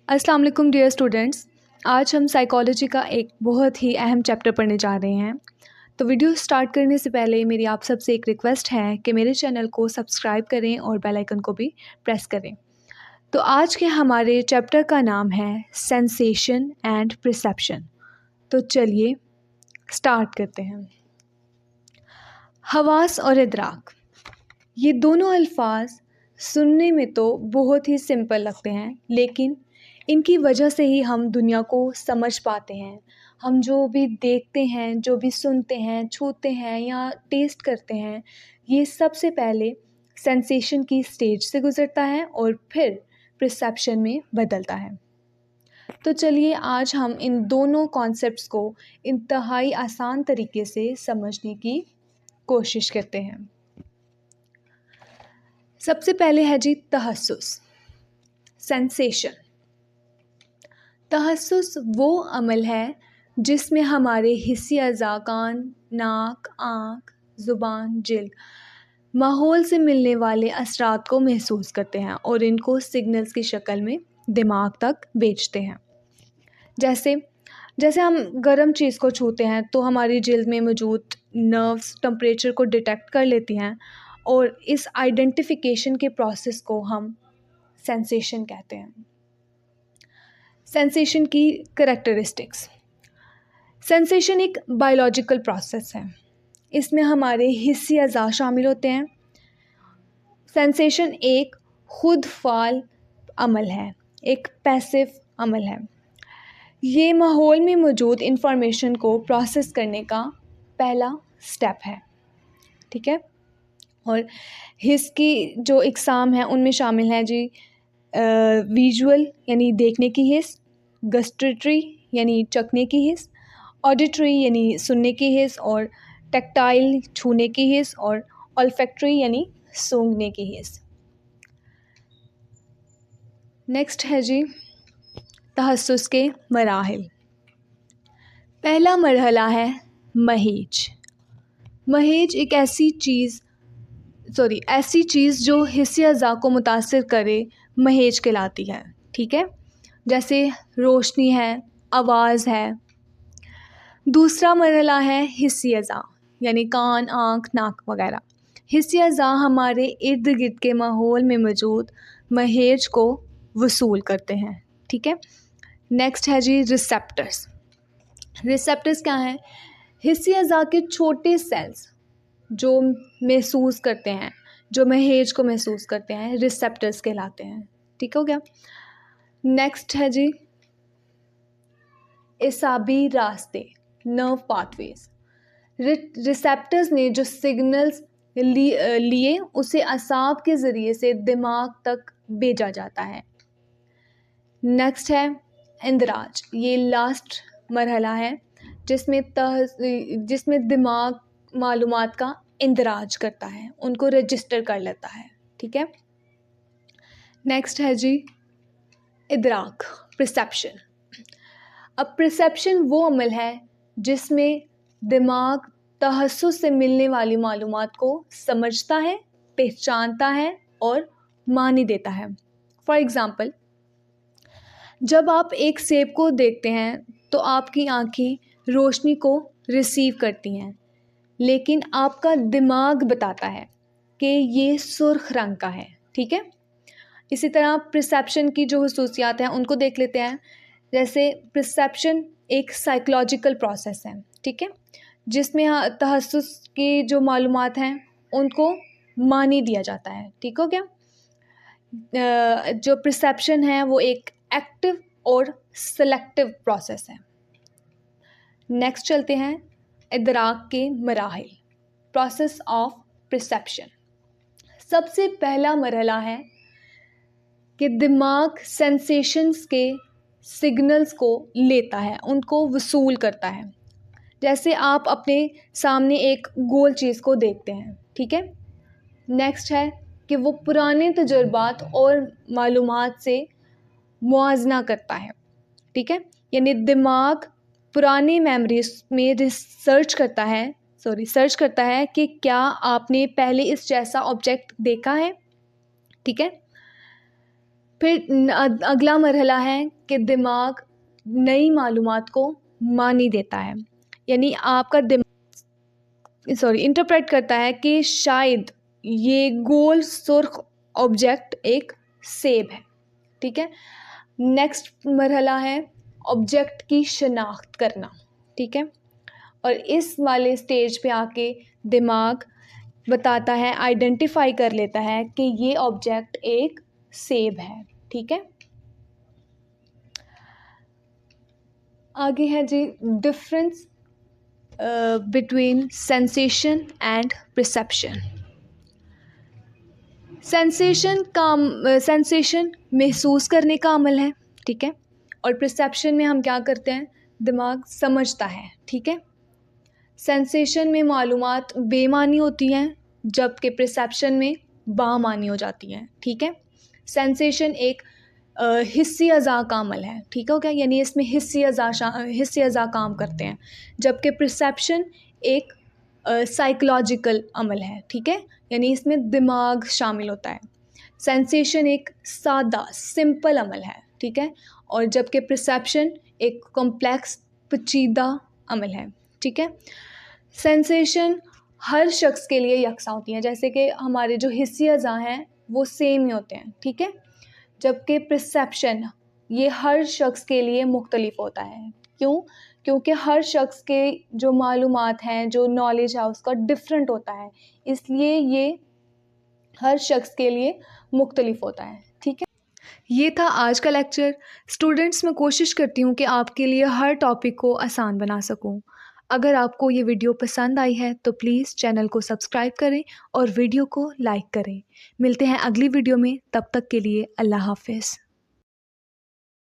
अस्सलाम वालेकुम dear students. आज हम साइकोलॉजी का एक बहुत ही अहम चैप्टर पढ़ने जा रहे हैं। तो वीडियो स्टार्ट करने से पहले मेरी आप सबसे एक रिक्वेस्ट है कि मेरे चैनल को सब्सक्राइब करें और बेल आइकन को भी प्रेस करें। तो आज के हमारे चैप्टर का नाम है सेंसेशन एंड परसेप्शन। तो चलिए स्टार्ट करते हैं। हवास और इदराक, ये दोनों अल्फाज सुनने में तो बहुत ही सिंपल लगते हैं, लेकिन इनकी वजह से ही हम दुनिया को समझ पाते हैं। हम जो भी देखते हैं, जो भी सुनते हैं, छूते हैं या टेस्ट करते हैं, ये सबसे पहले सेंसेशन की स्टेज से गुज़रता है और फिर परसेप्शन में बदलता है। तो चलिए आज हम इन दोनों कॉन्सेप्ट्स को इंतहाई आसान तरीके से समझने की कोशिश करते हैं। सबसे पहले है जी तहस्सुस, सेंसेशन। तहस्सुस वो अमल है जिसमें हमारे हिस्सी अज़ा, कान, नाक, आँख, ज़ुबान, जिल्द माहौल से मिलने वाले असरात को महसूस करते हैं और इनको सिग्नल्स की शक्ल में दिमाग तक भेजते हैं। जैसे जैसे हम गर्म चीज़ को छूते हैं तो हमारी जिल्द में मौजूद नर्व्स टेम्परेचर को डिटेक्ट कर लेती हैं और इस आइडेंटिफिकेशन के प्रोसेस को हम सेंसेशन कहते हैं। सेंसेशन की करैक्टरिस्टिक्स। सेंसेशन एक बायोलॉजिकल प्रोसेस है। इसमें हमारे हिस्सी अज़ा शामिल होते हैं। सेंसेशन एक खुद फाल अमल है, एक पैसिव अमल है। ये माहौल में मौजूद इंफॉर्मेशन को प्रोसेस करने का पहला स्टेप है, ठीक है। और हिस्स की जो इकसाम है उनमें शामिल है जी विजुअल यानी देखने की हिस्स, गस्टेटरी यानी चखने की हिस्स, ऑडिटरी यानी सुनने की हिस्स, और टैक्टाइल छूने की हिस्स, और ऑल्फैक्टरी यानी सूंघने की हिस्स। नेक्स्ट है जी तहस्सुस के मराहिल। पहला मरहला है महेज। महेज एक ऐसी चीज़ जो हिस्से अज़ा को मुतासिर करे महेज कहलाती है, ठीक है। जैसे रोशनी है, आवाज़ है। दूसरा मरहला है हिस्सी अज़ा यानी कान, आँख, नाक वगैरह। हिस्सी अज़ा हमारे इर्द गिर्द के माहौल में मौजूद महेज को वसूल करते हैं, ठीक है। नेक्स्ट है जी रिसेप्टर्स। रिसेप्टर्स क्या हैं? हिस्सी अज़ा के छोटे सेल्स जो महसूस करते हैं, जो महेज को महसूस करते हैं, रिसेप्टर्स कहलाते हैं, ठीक हो गया। नेक्स्ट है जी एसाबी रास्ते, नर्व पाथवेज। रिसेप्टर्स ने जो सिग्नल्स लिए उसे असाब के ज़रिए से दिमाग तक भेजा जाता है। नेक्स्ट है इंदराज। ये लास्ट मरहला है जिसमें दिमाग मालूमात का इंदराज करता है, उनको रजिस्टर कर लेता है, ठीक है। नेक्स्ट है जी इदराक, परसेप्शन। अब परसेप्शन वो अमल है जिसमें दिमाग तहस्सुस से मिलने वाली मालूमात को समझता है, पहचानता है और मानी देता है। फॉर एग्ज़ाम्पल, जब आप एक सेब को देखते हैं तो आपकी आँखें रोशनी को रिसीव करती हैं, लेकिन आपका दिमाग बताता है कि ये सुर्ख रंग का है, ठीक है। इसी तरह परसेप्शन की जो हुसूसियात हैं उनको देख लेते हैं। जैसे परसेप्शन एक साइकोलॉजिकल प्रोसेस है, ठीक है, जिसमें तहस्सुस की जो मालूमात हैं उनको मानी दिया जाता है, ठीक हो गया। जो परसेप्शन है वो एक एक्टिव और सेलेक्टिव प्रोसेस है। नेक्स्ट चलते हैं इदराक के मराहिल, प्रोसेस ऑफ परसेप्शन। सबसे पहला मरहला है कि दिमाग सेंसेशंस के सिग्नल्स को लेता है, उनको वसूल करता है। जैसे आप अपने सामने एक गोल चीज़ को देखते हैं, ठीक है। नेक्स्ट है कि वो पुराने तजुर्बात और मालूमात से मुआजना करता है, ठीक है। यानी दिमाग पुरानी मेमोरीज में सर्च करता है कि क्या आपने पहले इस जैसा ऑब्जेक्ट देखा है, ठीक है। फिर अगला मरहला है कि दिमाग नई मालूमात को मानी देता है, यानी आपका दिमाग इंटरप्रेट करता है कि शायद ये गोल सुर्ख ऑब्जेक्ट एक सेब है। ठीक है। नेक्स्ट मरहला है ऑब्जेक्ट की शनाख्त करना। ठीक है। और इस वाले स्टेज पे आके दिमाग बताता है, आइडेंटिफाई कर लेता है कि ये ऑब्जेक्ट एक सेब है। ठीक है। आगे है जी difference between sensation and perception. Sensation महसूस करने का अमल है। ठीक है। और परसेप्शन में हम क्या करते हैं, दिमाग समझता है। ठीक है। सेंसेशन में मालूमात बेमानी होती हैं, जबकि परसेप्शन में बामानी हो जाती हैं। ठीक है। सेंसेशन एक हिस्सी अज़ा का अमल है। ठीक है क्या, यानी इसमें हिस्सी अज़ा काम करते हैं, जबकि परसेप्शन एक साइकोलॉजिकल अमल है। ठीक है। यानी इसमें दिमाग शामिल होता है। सेंसेशन एक सादा सिंपल अमल है। ठीक है। और जबकि परसेप्शन एक कॉम्प्लेक्स पेचीदा अमल है। ठीक है। सेंसेशन हर शख्स के लिए यकसा होती हैं, जैसे कि हमारे जो हिस्सी अज़ा हैं वो सेम ही होते हैं। ठीक है। जबकि परसेप्शन ये हर शख्स के लिए मुख्तलिफ होता है। क्यों? क्योंकि हर शख्स के जो मालूमात हैं, जो नॉलेज है उसका डिफरेंट होता है, इसलिए ये हर शख्स के लिए मुख्तलिफ होता है। ठीक है। ये था आज का लेक्चर। स्टूडेंट्स, मैं कोशिश करती हूँ कि आपके लिए हर टॉपिक को आसान बना सकूँ। अगर आपको ये वीडियो पसंद आई है तो प्लीज़ चैनल को सब्सक्राइब करें और वीडियो को लाइक करें। मिलते हैं अगली वीडियो में, तब तक के लिए अल्लाह हाफ़िज़।